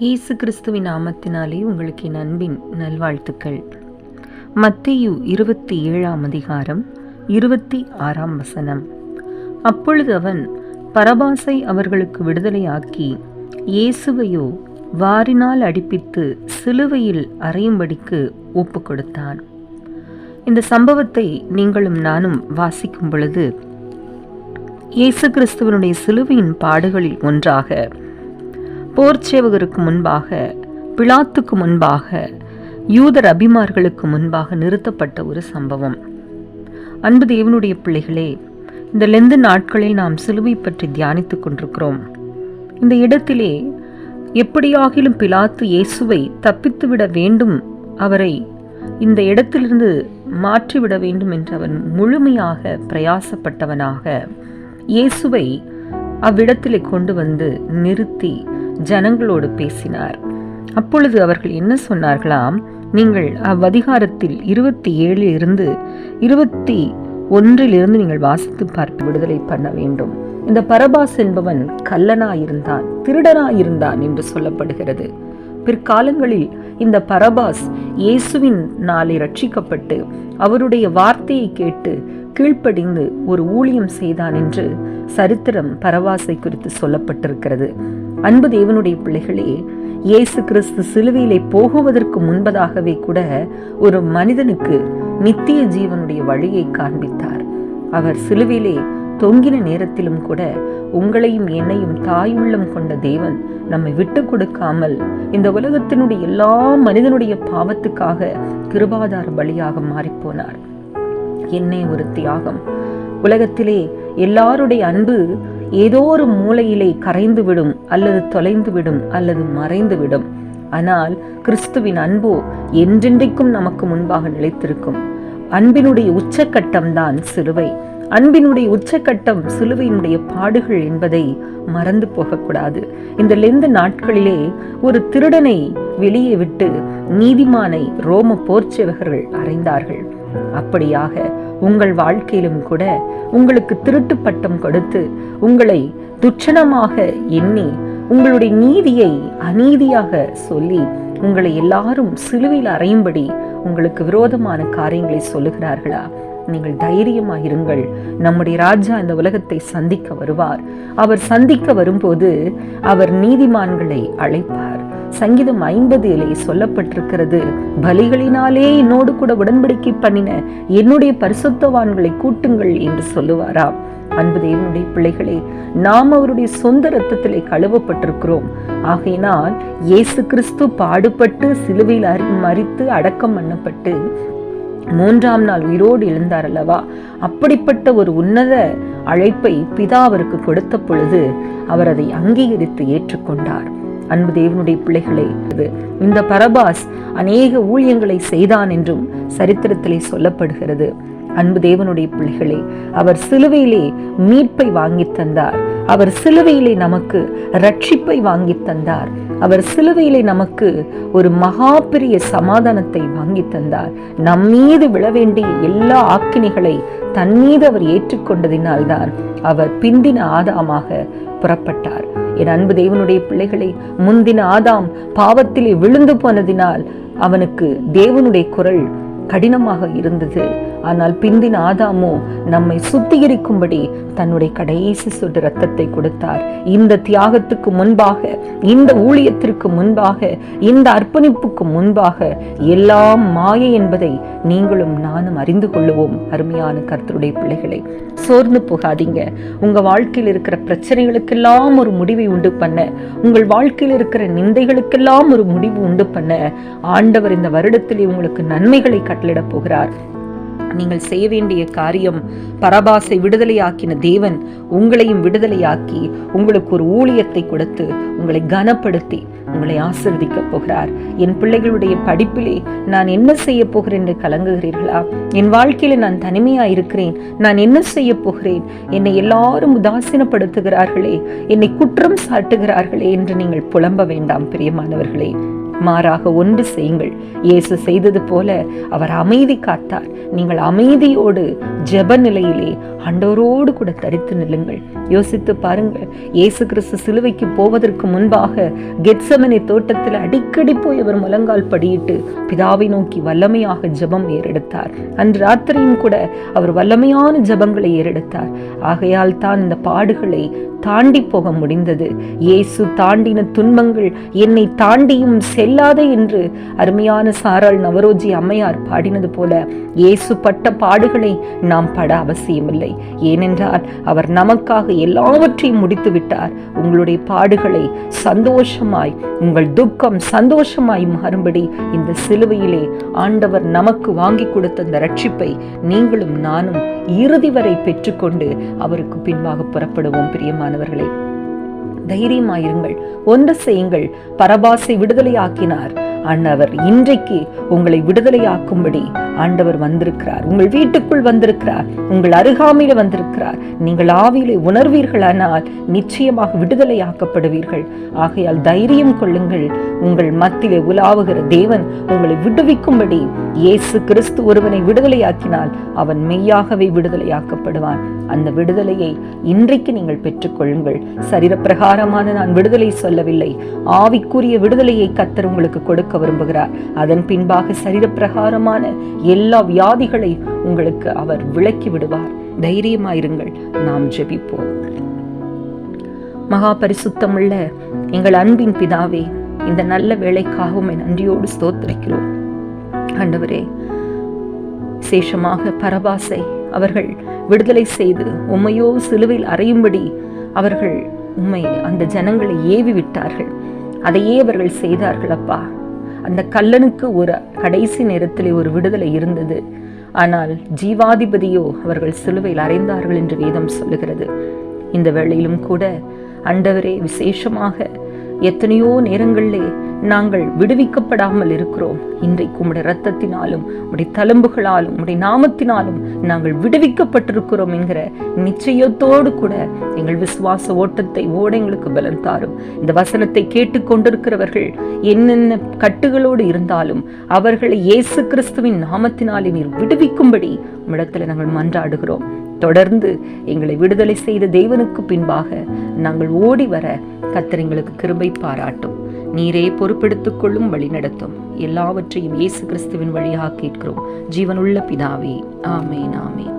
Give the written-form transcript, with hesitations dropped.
இயேசு கிறிஸ்துவின் நாமத்தினாலே உங்களுக்கு என் அன்பின் நல்வாழ்த்துக்கள். மத்தேயு 27 அதிகாரம் 26 அப்பொழுது அவன் பரபாசை அவர்களுக்கு விடுதலையாக்கி இயேசுவையோ வாரினால் அடிப்பித்து சிலுவையில் அறையும்படிக்கு ஒப்பு கொடுத்தான். இந்த சம்பவத்தை நீங்களும் நானும் வாசிக்கும் பொழுது இயேசு கிறிஸ்துவனுடைய சிலுவையின் பாடுகளில் ஒன்றாக போர்ச்சேவகருக்கு முன்பாக, பிலாத்துக்கு முன்பாக, யூதர் அபிமார்களுக்கு முன்பாக நிறுத்தப்பட்ட ஒரு சம்பவம். அன்பு தேவனுடைய பிள்ளைகளே, இந்த லெந்து நாட்களில் நாம் சிலுவை பற்றி தியானித்துக் கொண்டிருக்கிறோம். இந்த இடத்திலே எப்படியாகிலும் பிலாத்து இயேசுவை தப்பித்துவிட வேண்டும், அவரை இந்த இடத்திலிருந்து மாற்றிவிட வேண்டும் என்று அவன் முழுமையாக பிரயாசப்பட்டவனாக இயேசுவை அவ்விடத்திலே கொண்டு வந்து நிறுத்தி ஜனங்களோடு பேசினார். அப்பொழுது அவர்கள் என்ன சொன்னார்களாம்? நீங்கள் அவ்வதிகாரத்தில் 27 21 நீங்கள் வாசித்து பார்த்து விடுதலை பண்ண வேண்டும். இந்த பரபாஸ் என்பவன் கள்ளனாயிருந்தான், திருடனாயிருந்தான் என்று சொல்லப்படுகிறது. பிற்காலங்களில் இந்த பரபாஸ் இயேசுவின் நாளை ரட்சிக்கப்பட்டு அவருடைய வார்த்தையை கேட்டு கீழ்ப்படிந்து ஒரு ஊழியம் செய்தான் என்று சரித்திரம் பரபாசை குறித்து சொல்லப்பட்டிருக்கிறது. அன்பு தேவனுடைய பிள்ளைகளே, இயேசு கிறிஸ்து சிலுவையிலே போகுவதற்கு முன்பதாகவே கூட ஒரு மனிதனுக்கு நித்திய ஜீவனுடைய வழியை காண்பித்தார். அவர் சிலுவையிலே தொங்கின நேரத்திலும் கூட உங்களையும் என்னையும் தாய் உள்ளம் கொண்ட தேவன் நம்மை விட்டு கொடுக்காமல் இந்த உலகத்தினுடைய எல்லா மனிதனுடைய பாவத்துக்காக கிருபாதார பலியாக மாறிப்போனார். என்னே ஒரு தியாகம்! உலகத்திலே எல்லாருடைய அன்பு ஏதோ ஒரு மூலையிலே கரைந்துவிடும், அல்லது தொலைந்துவிடும், அல்லது மறைந்துவிடும். ஆனால் கிறிஸ்துவின் அன்போ என்றென்றைக்கும் நமக்கு முன்பாக நிலைத்திருக்கும். அன்பினுடைய உச்சக்கட்டம்தான் சிலுவை. அன்பினுடைய உச்சக்கட்டம் சிலுவையினுடைய பாடுகள் என்பதை மறந்து போகக்கூடாது. இந்த லெந்து நாட்களிலே ஒரு திருடனை வெளியே விட்டு நீதிமானை ரோம போர்ச்சேவகர்கள் அறைந்தார்கள். அப்படியாக உங்கள் வாழ்க்கையிலும் கூட உங்களுக்கு திருட்டு பட்டம் கொடுத்து உங்களை துச்சனமாக எண்ணி உங்களுடைய நீதியை அநீதியாக சொல்லி உங்களை எல்லாரும் சிலுவையில் அறையும்படி உங்களுக்கு விரோதமான காரியங்களை சொல்லுகிறார்களா? நீங்கள் தைரியமாயிருங்கள். நம்முடைய ராஜா இந்த உலகத்தை சந்திக்க வருவார். அவர் சந்திக்க வரும்போது அவர் நீதிமான்களை அழைப்பார். சங்கீதம் 50 சொல்லப்பட்டிருக்கிறது, பலிகளினாலே என்னோடு கூட உடன்படிக்கை பண்ணின என்னுடைய பரிசுத்தவான்களை கூட்டுங்கள் என்று சொல்லுவாராம். அன்பு தேவனுடைய பிள்ளைகளே, நாம் அவருடைய சொந்த இரத்தத்திலே கழுவப்பட்டிருக்கிறோம். ஆகையினால் இயேசு கிறிஸ்து பாடுபட்டு சிலுவையில் மரித்து அடக்கம் பண்ணப்பட்டு 3ஆம் நாள் உயிரோடு எழுந்தார் அல்லவா? அப்படிப்பட்ட ஒரு உன்னத அழைப்பை பிதா அவருக்கு கொடுத்த பொழுது அவர் அதை அங்கீகரித்து ஏற்றுக்கொண்டார். அன்பு தேவனுடைய பிள்ளைகளே, இந்த பரபாஸ் அநேக ஊழியங்களை செய்தான் என்றும் சரித்திரத்திலே சொல்லப்படுகிறது. அன்பு தேவனுடைய பிள்ளைகளே, அவர் சிலுவையிலே மீட்பை வாங்கி தந்தார். அவர் சிலுவையிலே நமக்கு ரட்சிப்பை வாங்கி தந்தார். அவர் சிலுவையிலே நமக்கு ஒரு மகா பெரிய சமாதானத்தை வாங்கி தந்தார். நம்மீது விழ வேண்டிய எல்லா ஆக்கினைகளை தன் மீது அவர் ஏற்றுக்கொண்டதினால்தான் அவர் பிந்தின ஆதாமாக புறப்பட்டார். என் அன்பு தேவனுடைய பிள்ளைகளை, முந்தின ஆதாம் பாவத்திலே விழுந்து போனதினால் அவனுக்கு தேவனுடைய குரல் கடினமாக இருந்தது. ஆனால் பிந்தின ஆதாமோ நம்மை சுத்திகரிக்கும்படி தன்னுடைய கடைசி சொட்டு ரத்தத்தை கொடுத்தார். இந்த தியாகத்துக்கு முன்பாக, இந்த ஊழியத்திற்கு முன்பாக, இந்த அர்ப்பணிப்புக்கு முன்பாக எல்லாம் மாயை என்பதை நீங்களும் நானும் அறிந்து கொள்ளுவோம். அருமையான கர்த்தருடைய பிள்ளைகளை, சோர்ந்து போகாதீங்க. உங்க வாழ்க்கையில் இருக்கிற பிரச்சனைகளுக்கெல்லாம் ஒரு முடிவை உண்டு பண்ண, உங்கள் வாழ்க்கையில் இருக்கிற நிந்தைகளுக்கெல்லாம் ஒரு முடிவு உண்டு பண்ண ஆண்டவர் இந்த வருடத்திலே உங்களுக்கு நன்மைகளை கட்டளிட போகிறார். நீங்கள் செய்ய வேண்டிய காரியம், பரபாசை விடுதலையாக்கின தேவன் உங்களையும் விடுதலையாக்கி உங்களுக்கு ஒரு ஊழியத்தை கொடுத்து உங்களை கனப்படுத்தி உங்களை ஆசீர்வதிக்க போகிறார். என் பிள்ளைகளுடைய படிப்பிலே நான் என்ன செய்ய போகிறேன் என்று கலங்குகிறீர்களா? என் வாழ்க்கையில நான் தனிமையா இருக்கிறேன், நான் என்ன செய்ய போகிறேன், என்னை எல்லாரும் உதாசீனப்படுத்துகிறார்களே, என்னை குற்றம் சாட்டுகிறார்களே என்று நீங்கள் புலம்ப வேண்டாம் பிரியமானவர்களே. மாறாக ஒன்று செய்யுங்கள். இயேசு செய்தது போல அவர் அமைதி காத்தார். நீங்கள் அமைதியோடு ஜெப நிலையிலே ஆண்டவரோடு கூட தரித்து நில்லுங்கள். யோசித்து பாருங்கள், இயேசு கிறிஸ்து சிலுவைக்கு போவதற்கு முன்பாக கெத்செமனே தோட்டத்தில் அடிக்கடி போய் அவர் முழங்கால் படியிட்டு பிதாவை நோக்கி வல்லமையாக ஜெபம் ஏறெடுத்தார். அன்று ராத்திரியும் கூட அவர் வல்லமையான ஜெபங்களை ஏறெடுத்தார். ஆகையால் தான் இந்த பாடுகளை தாண்டி போக முடிந்தது. இயேசு தாண்டின துன்பங்கள் என்னை தாண்டியும் செல்லாதே என்று அருமையான சாராள் நவரோஜி அம்மையார் பாடினது போல இயேசு பட்ட பாடுகளை நாம் பட அவசியமில்லை. ஏனென்றால் அவர் நமக்காக எல்லாவற்றையும் முடித்து விட்டார். உங்களுடைய பாடுகளை சந்தோஷமாய், உங்கள் துக்கம் சந்தோஷமாய் மாறும்படி இந்த சிலுவையிலே ஆண்டவர் நமக்கு வாங்கி கொடுத்த அந்த ரட்சிப்பை நீங்களும் நானும் இறுதி வரை பெற்றுக்கொண்டு அவருக்கு பின்பாக புறப்படுவோம். பிரியமானவர்களே, தைரியமாயிருங்கள், ஒன்று செய்யுங்கள். பரபாசை விடுதலையாக்கினார் ஆண்டவர். இன்றைக்கு உங்களை விடுதலையாக்கும்படி ஆண்டவர் வந்திருக்கிறார். உங்கள் வீட்டுக்குள் வந்திருக்கிறார், உங்கள் அருகாமையில வந்திருக்கிறார். நீங்கள் ஆவியிலே உணர்வீர்களானால் நிச்சயமாக விடுதலையாக்கப்படுவீர்கள். ஆகையால் தைரியம் கொள்ளுங்கள். உங்கள் மத்தியிலே உலாவுகிற தேவன் உங்களை விடுவிக்கும்படி இயேசு கிறிஸ்து ஒருவனை விடுதலையாக்கினால் அவன் மெய்யாகவே விடுதலையாக்கப்படுவான். அந்த விடுதலையை இன்றைக்கு நீங்கள் பெற்றுக்கொள்ளுங்கள். சரீர பிரகாரமான நான் விடுதலை சொல்லவில்லை, ஆவிக்குரிய விடுதலையை கர்த்தர் உங்களுக்கு கொடுக்க விரும்புகிறார். அதன் பின்பாக சரீர பிரகாரமான எல்லா வியாதிகளை உங்களுக்கு அவர் விலக்கி விடுவார். தைரியமாயிருங்கள். நாம் ஜெபிப்போம். மகா பரிசுத்தமுள்ள எங்கள் அன்பின் பிதாவே, இந்த நல்ல வேளைக்காகவும் நன்றியோடு ஸ்தோத்திரிக்கிறோம். ஆண்டவரே, விசேஷமாக பரபாசை அவர்கள் விடுதலை செய்து உம்மையோ சிலுவையில் அறையும்படி அவர்கள் உம்மை அந்த ஜனங்களை ஏவி விட்டார்கள். அதையே அவர்கள் செய்தார்கள். அப்பா, அந்த கல்லனுக்கு ஒரு கடைசி நேரத்திலே ஒரு விடுதலை இருந்தது. ஆனால் ஜீவாதிபதியோ அவர்கள் சிலுவையில் அறைந்தார்கள் என்று வேதம் சொல்லுகிறது. இந்த வேளையிலும் கூட ஆண்டவரே, விசேஷமாக எத்தனையோ நேரங்களிலே நாங்கள் விடுவிக்கப்படாமல் இருக்கிறோம். இன்றைக்கு உம்முடைய இரத்தத்தினாலும் உம்முடைய தழும்புகளாலும் உம்முடைய நாமத்தினாலும் நாங்கள் விடுவிக்கப்பட்டிருக்கிறோம் என்கிற நிச்சயத்தோடு கூட எங்கள் விசுவாச ஓட்டத்தை ஓட எங்களுக்கு பலன் தாரும். இந்த வசனத்தை கேட்டுக்கொண்டிருக்கிறவர்கள் என்னென்ன கட்டுகளோடு இருந்தாலும் அவர்களை இயேசு கிறிஸ்துவின் நாமத்தினாலே நீர் விடுவிக்கும்படி உம்மிடத்தில் நாங்கள் மன்றாடுகிறோம். தொடர்ந்து எங்களை விடுதலை செய்த தேவனுக்கு பின்பாக நாங்கள் ஓடி வர கர்த்தர் எங்களுக்கு கிருபை பாராட்டும். நீரே பொறுப்பெடுத்துக் கொள்ளும், வழி நடத்தும். எல்லாவற்றையும் இயேசு கிறிஸ்துவின் வழியாக கேட்கிறோம் ஜீவனுள்ள பிதாவே. ஆமேன், ஆமேன்.